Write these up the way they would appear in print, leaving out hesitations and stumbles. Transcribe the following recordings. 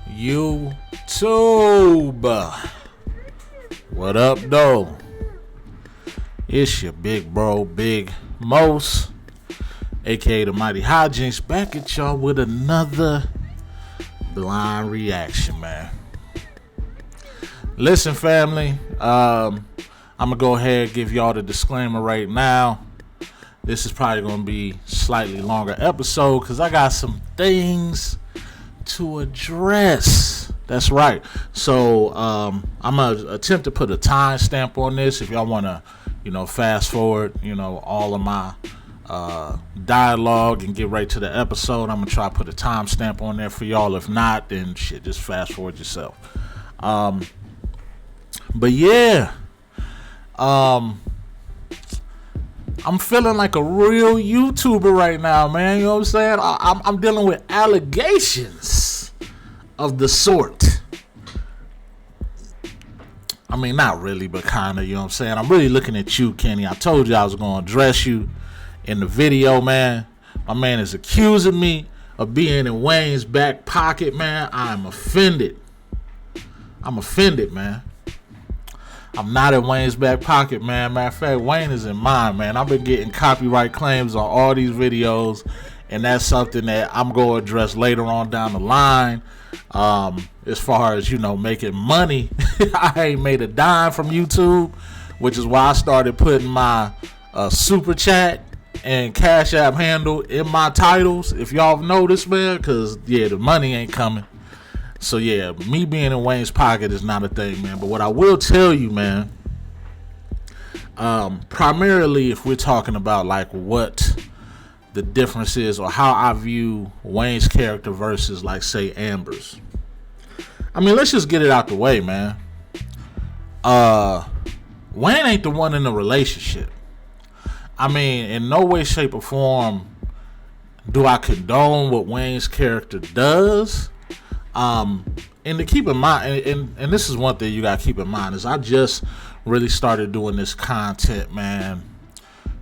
YouTube. What up, though? It's your big bro, Big Mos, aka the Mighty Hijinks, back at y'all with another blind reaction, man. Listen, family, I'm gonna go ahead and give y'all the disclaimer right now. This is probably gonna be slightly longer episode because I got some things to address. That's right. So I'm gonna attempt to put a time stamp on this. If y'all wanna, fast forward, all of my dialogue and get right to the episode, I'm gonna try to put a time stamp on there for y'all. If not, then shit, just fast forward yourself. But yeah, I'm feeling like a real YouTuber right now, man. You know what I'm saying? I'm dealing with allegations of the sort. I mean, not really, but kind of, you know what I'm saying? I'm really looking at you, Kenny. I told you I was going to address you in the video, man. My man is accusing me of being in Wayne's back pocket, man. I'm offended. Man. I'm not in Wayne's back pocket, man. Matter of fact, Wayne is in mine, man. I've been getting copyright claims on all these videos, and that's something that I'm going to address later on down the line. As far as, making money, I ain't made a dime from YouTube, which is why I started putting my super chat and CashApp handle in my titles. If y'all have noticed, man, because, the money ain't coming. So, me being in Wayne's pocket is not a thing, man. But what I will tell you, man, primarily if we're talking about, like, what the difference is or how I view Wayne's character versus, like, say, Amber's. I mean, let's just get it out the way, man. Wayne ain't the one in the relationship. I mean, in no way, shape, or form do I condone what Wayne's character does. And to keep in mind, and this is one thing you gotta keep in mind, is I just really started doing this content, man,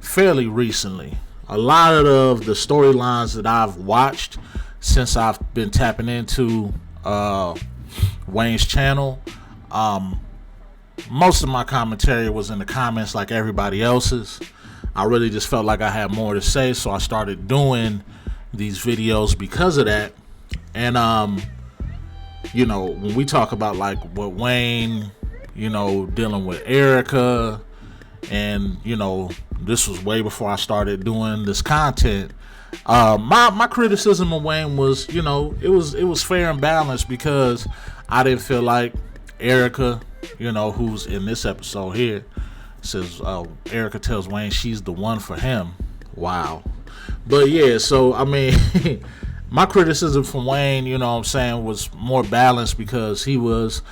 fairly recently. A lot of the storylines that I've watched since I've been tapping into Wayne's channel, most of my commentary was in the comments like everybody else's. I really just felt like I had more to say, so I started doing these videos because of that. And when we talk about like what Wayne, dealing with Erica, and this was way before I started doing this content. My criticism of Wayne was, it was fair and balanced because I didn't feel like Erica, who's in this episode here, says Erica tells Wayne she's the one for him. Wow. But so I mean. My criticism from Wayne, was more balanced because he was,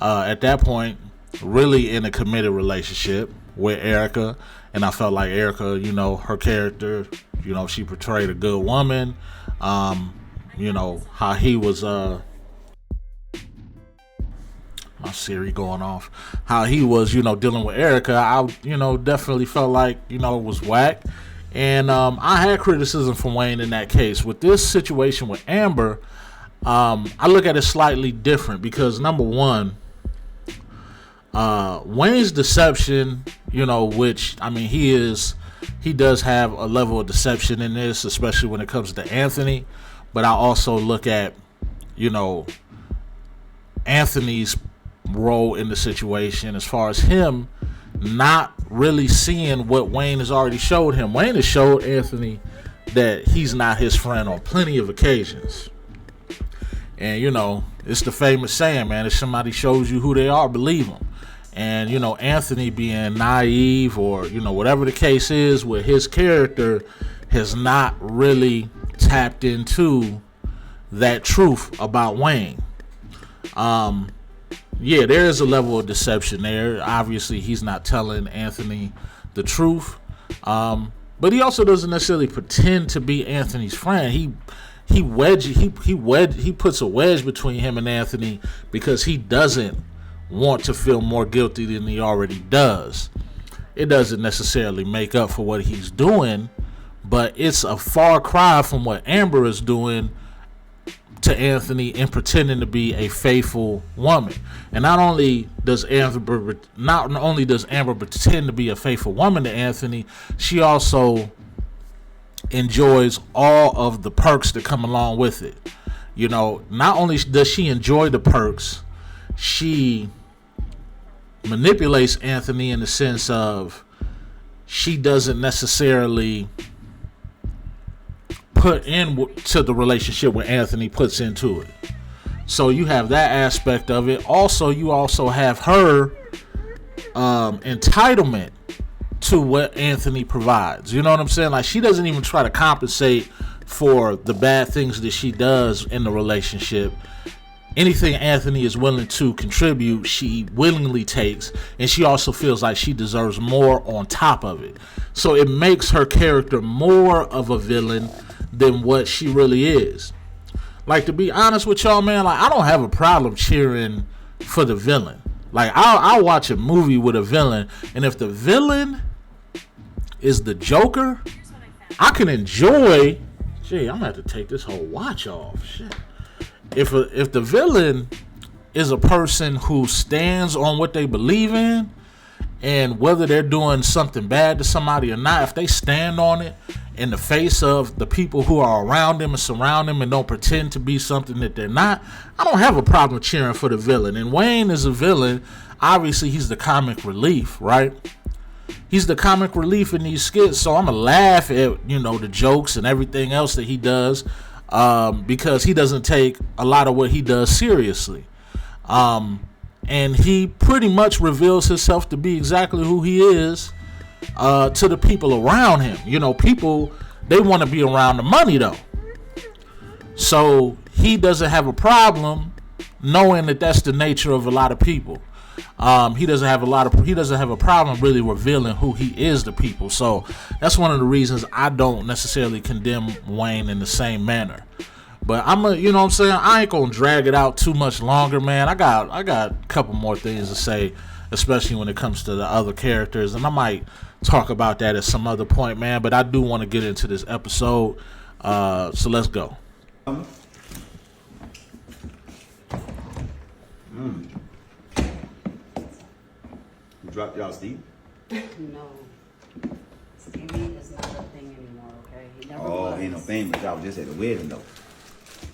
at that point, really in a committed relationship with Erica. And I felt like Erica, her character, she portrayed a good woman. How he was, my Siri going off. How he was, dealing with Erica, I, definitely felt like, it was whack. And I had criticism from Wayne in that case. With this situation with Amber, I look at it slightly different because, number one, Wayne's deception, which, I mean, he does have a level of deception in this, especially when it comes to Anthony. But I also look at, Anthony's role in the situation as far as him not really seeing what Wayne has already showed him. Wayne has showed Anthony that he's not his friend on plenty of occasions. And, it's the famous saying, man, if somebody shows you who they are, believe them. And, Anthony being naive or, whatever the case is with his character has not really tapped into that truth about Wayne. There is a level of deception there. Obviously, he's not telling Anthony the truth. But he also doesn't necessarily pretend to be Anthony's friend. He puts a wedge between him and Anthony because he doesn't want to feel more guilty than he already does. It doesn't necessarily make up for what he's doing, but it's a far cry from what Amber is doing to Anthony and pretending to be a faithful woman. And not only does Amber pretend to be a faithful woman to Anthony, she also enjoys all of the perks that come along with it. You know, not only does she enjoy the perks, she manipulates Anthony in the sense of she doesn't necessarily put into the relationship what Anthony puts into it. So you have that aspect of it. Also, you also have her entitlement to what Anthony provides. You know what I'm saying? Like, she doesn't even try to compensate for the bad things that she does in the relationship. Anything Anthony is willing to contribute, she willingly takes, and she also feels like she deserves more on top of it. So it makes her character more of a villain than what she really is. Like, to be honest with y'all, man, like, I don't have a problem cheering for the villain. Like, I'll watch a movie with a villain, and if the villain is the Joker, I can enjoy. Gee, I'm gonna have to take this whole watch off. Shit. If the villain is a person who stands on what they believe in, and whether they're doing something bad to somebody or not, if they stand on it in the face of the people who are around them and surround them and don't pretend to be something that they're not, I don't have a problem cheering for the villain. And Wayne is a villain. Obviously, he's the comic relief, right? He's the comic relief in these skits, so I'm going to laugh at, you know, the jokes and everything else that he does, because he doesn't take a lot of what he does seriously. And he pretty much reveals himself to be exactly who he is to the people around him. You know, people, they want to be around the money, though. So he doesn't have a problem knowing that that's the nature of a lot of people. He doesn't have a problem really revealing who he is to people. So that's one of the reasons I don't necessarily condemn Wayne in the same manner. But you know what I'm saying? I ain't gonna drag it out too much longer, man. I got a couple more things to say, especially when it comes to the other characters, and I might talk about that at some other point, man. But I do want to get into this episode, so let's go. You dropped y'all Steve? No. Stevie is not a thing anymore, okay? He never was. Ain't no thing, but y'all was just at the wedding, though.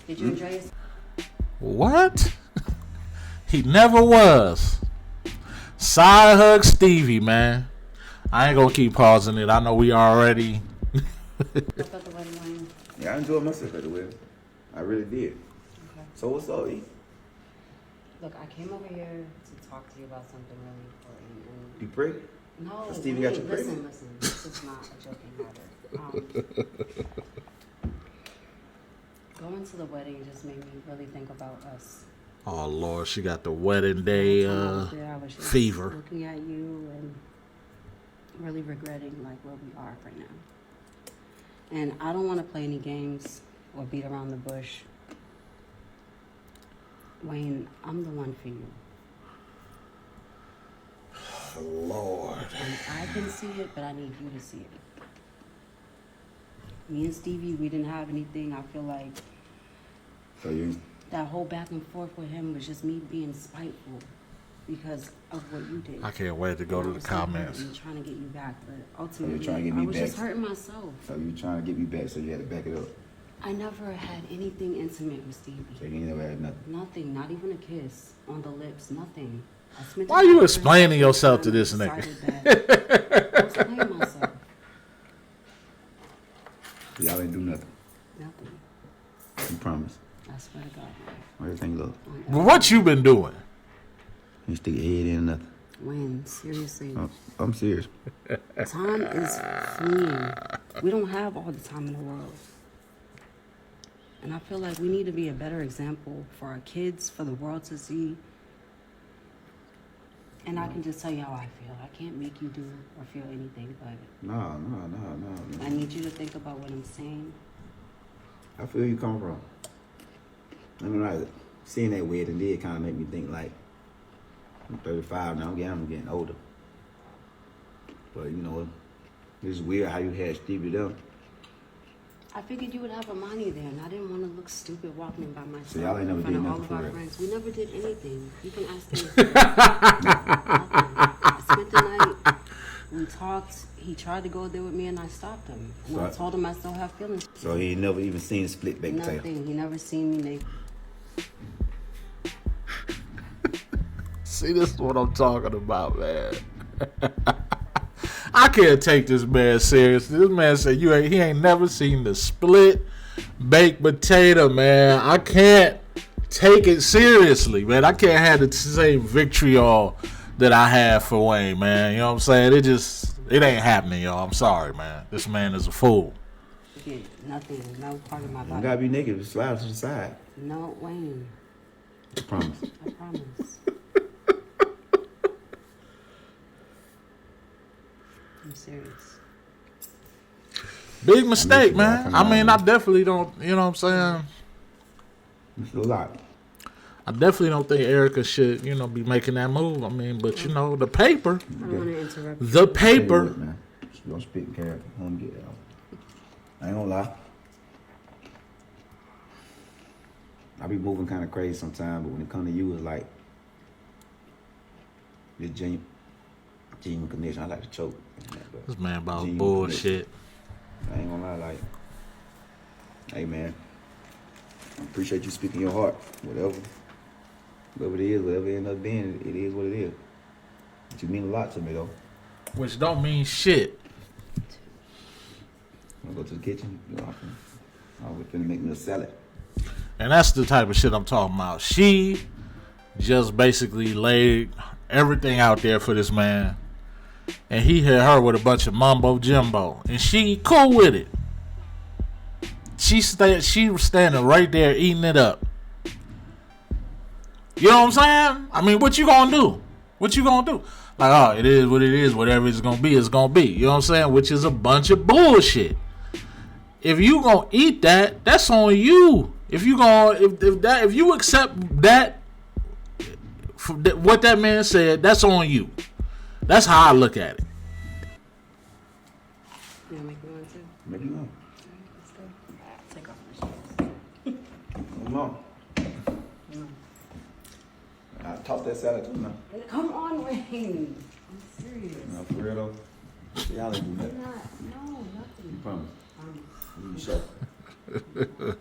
Did you enjoy his... What? He never was. Side hug Stevie, man. I ain't gonna keep pausing it. I know we already. What about the wedding, Wayne? Yeah, I enjoyed myself at the wedding. I really did. Okay. So what's up, E? Look, I came over here to talk to you about something really important. And You pregnant? no, So Stevie got you listen. pregnant? This is not a joking matter. Going to the wedding just made me really think about us. Oh Lord, she got the wedding day I was just fever. looking at you and really regretting like where we are right now. And I don't want to play any games or beat around the bush. Wayne, I'm the one for you. Lord. And I can see it, but I need you to see it. Me and Stevie, we didn't have anything. I feel like So you... that whole back and forth with him was just me being spiteful because of what you did. I can't wait to go to the comments. I'm trying to get you back, but ultimately, trying to get me I was back. just hurting myself. So you trying to get me back, so you had to back it up. I never had anything intimate with Stevie. So you never had nothing. Nothing, not even a kiss on the lips, nothing. I spent Why the you night explaining with him yourself to and I this nigga? decided that I was playing myself. Y'all ain't do nothing. Nothing. You promise. I swear to God, Everything look. But what you been doing? You stick your head in nothing. Wayne, seriously, I'm serious. time is fleeing. We don't have all the time in the world. And I feel like we need to be a better example for our kids, for the world to see. And I can just tell you how I feel. I can't make you do or feel anything, but No. I need you to think about what I'm saying. I feel you come from. I mean, like, seeing that wedding did kind of make me think, like, I'm 35 now. I'm getting older. But, you know, it's weird how you had Stevie there. I figured you would have Amani there, and I didn't want to look stupid walking by myself So y'all ain't never in front did of all nothing of for our real? friends. We never did anything. You can ask him. I spent the night. We talked. He tried to go there with me, and I stopped him. And So I told him I still have feelings. So he ain't never even seen split baked potato. Nothing. He never seen me make. See, this is what I'm talking about, man. I can't take this man seriously. This man said he ain't never seen the split baked potato, man. I can't take it seriously, man. I can't have the same vitriol that I have for Wayne, man. You know what I'm saying? It ain't happening, y'all. I'm sorry, man. This man is a fool. Nothing. No part of my You body. gotta be naked. Slide to the side. No, Wayne. I promise. I promise. I'm serious. Big mistake, you, man. I mean, I definitely don't, you know what I'm saying? It's a lot. I definitely don't think Erica should, be making that move. I mean, but, the paper. I don't want to interrupt. The paper. What, man. Don't spit in character. I want to get it out. I ain't gonna lie. I be moving kind of crazy sometimes, but when it come to you, it's like this genuine connection. I like to choke. This man about Genuine bullshit. connection. I ain't gonna lie, like, hey man, I appreciate you speaking your heart. Whatever it is, whatever it ends up being, it is what it is. But you mean a lot to me though. Which don't mean shit. Wanna go to the kitchen? I'm finna make me a salad. And that's the type of shit I'm talking about. She just basically laid everything out there for this man. And he hit her with a bunch of mumbo jumbo. And she cool with it. She was standing right there eating it up. You know what I'm saying? I mean, what you gonna do? What you gonna do? Like, oh, it is what it is. Whatever it's gonna be, it's gonna be. You know what I'm saying? Which is a bunch of bullshit. If you gonna eat that, that's on you. If you accept that, what that man said, that's on you. That's how I look at it. You want to make me one too? Make you know. Let's go. Take off my shoes. Come on. I toss that salad too now. Come on, Wayne. I'm serious. No, for real though. Y'all ain't do I'm nothing. not. No, nothing. You promise? Promise. You show.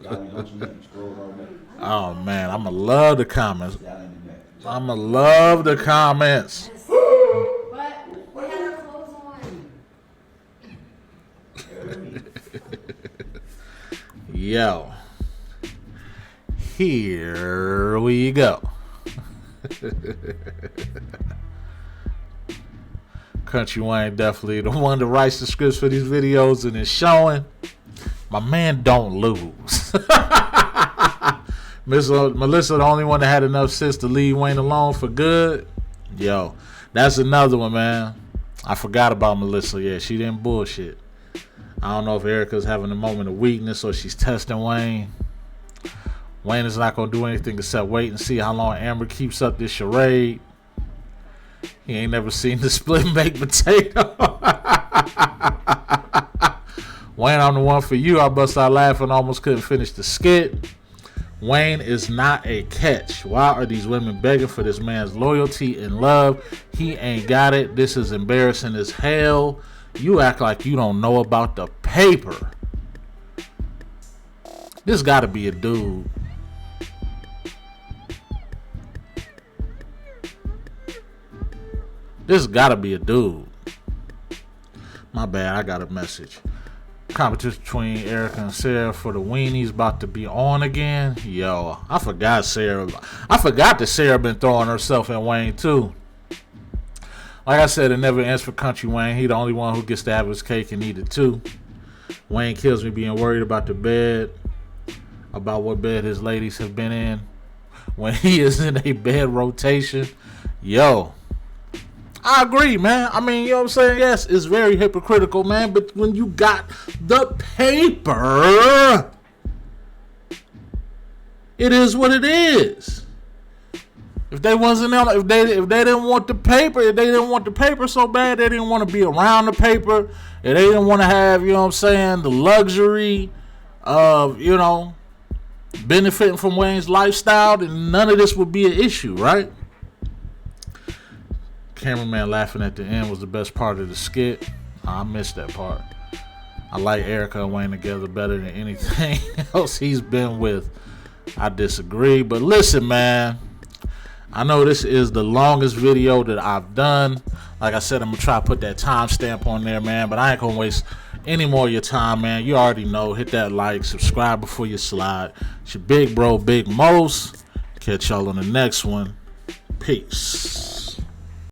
Y'all ain't hunching nothing. Scroll all that. Oh man, I'ma love the comments. Y'all ain't do that. I'ma love the comments. But we had our clothes on. Yo. Here we go. Kountry Wayne definitely the one that writes the scripts for these videos and is showing. My man don't lose. Melissa, the only one that had enough sense to leave Wayne alone for good. Yo, that's another one, man. I forgot about Melissa. Yeah, she didn't bullshit. I don't know if Erica's having a moment of weakness or she's testing Wayne. Wayne is not going to do anything except wait and see how long Amber keeps up this charade. He ain't never seen the split baked potato. Wayne, I'm the one for you. I bust out laughing, almost couldn't finish the skit. Wayne is not a catch. Why are these women begging for this man's loyalty and love? He ain't got it. This is embarrassing as hell. You act like you don't know about the paper. This gotta be a dude. This gotta be a dude. My bad, I got a message. Competition between Erica and Sarah for the weenies about to be on again. Yo, I forgot that Sarah been throwing herself at Wayne too. Like I said, it never ends for Kountry Wayne. He the only one who gets to have his cake and eat it too. Wayne kills me being worried about the bed, about what bed his ladies have been in when he is in a bed rotation. Yo, I agree, man. I mean, you know what I'm saying? Yes, it's very hypocritical, man. But when you got the paper, it is what it is. If they wasn't on, if they didn't want the paper, if they didn't want the paper so bad, they didn't want to be around the paper, and they didn't want to have, you know what I'm saying, the luxury you know, benefiting from Wayne's lifestyle, then none of this would be an issue, right? Cameraman laughing at the end was the best part of the skit. I missed that part. I like Erica and Wayne together better than anything else he's been with. I disagree, but listen, man, I know this is the longest video that I've done. Like I said, I'm gonna try to put that timestamp on there, man, but I ain't gonna waste any more of your time, man. You already know. Hit that like, subscribe before you slide. It's your big bro, Big Mos. Catch y'all on the next one. Peace.